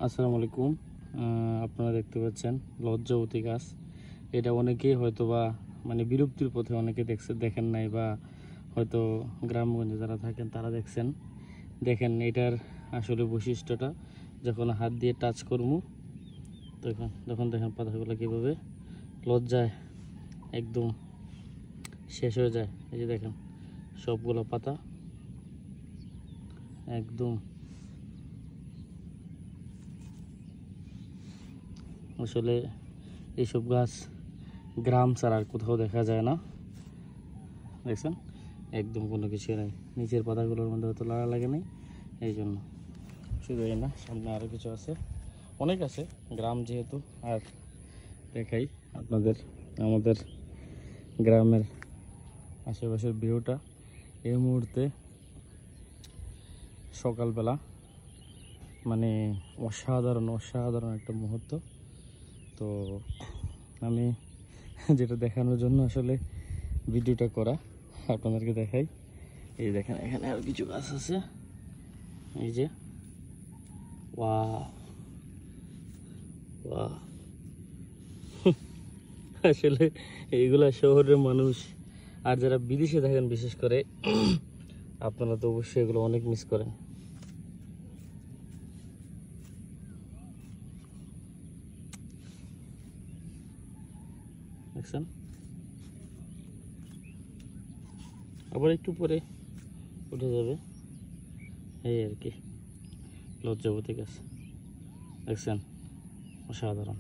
আসসালামু আলাইকুম। আপনারা দেখতে পাচ্ছেন লজ্জাবতী গাছ। এটা অনেকেই হয়তো বা মানে বিলুপ্তির পথে অনেকে দেখেন নাই, বা হয়তো গ্রামগঞ্জে যারা থাকেন তারা দেখেন এটার আসলে বৈশিষ্ট্যটা। যখন হাত দিয়ে টাচ করবো তখন দেখেন পাতাগুলো কীভাবে লজ্জায় একদম শেষ হয়ে যায়। এই যে দেখেন সবগুলো পাতা একদম। আসলে এইসব গাছ গ্রাম ছাড়া আর কোথাও দেখা যায় না। দেখছেন একদম কোনো কিছু নেই, নিচের পাতাগুলোর মধ্যে হয়তো লাগা লাগে নাই, এই জন্য। শুধু এই না, সামনে আরও কিছু আছে, অনেক আছে গ্রাম যেহেতু। আর দেখাই আপনাদের আমাদের গ্রামের আশেপাশের ভিউটা। এই মুহূর্তে সকালবেলা, মানে অসাধারণ একটা মুহূর্ত। তো আমি যেটা দেখানোর জন্য আসলে ভিডিওটা করা, আপনাদেরকে দেখাই। এই দেখেন এখানে আর কিছু গাছ আছে, এই যে ওয়াও ওয়াও। আসলে এইগুলা শহরের মানুষ আর যারা বিদেশে থাকেন বিশেষ করে, আপনারা তো অবশ্যই এগুলো অনেক মিস করেন। দেখছেন, আবার একটু পরে উঠে যাবে, এই আর কি লজ্জাবতী গাছ। দেখছেন অসাধারণ।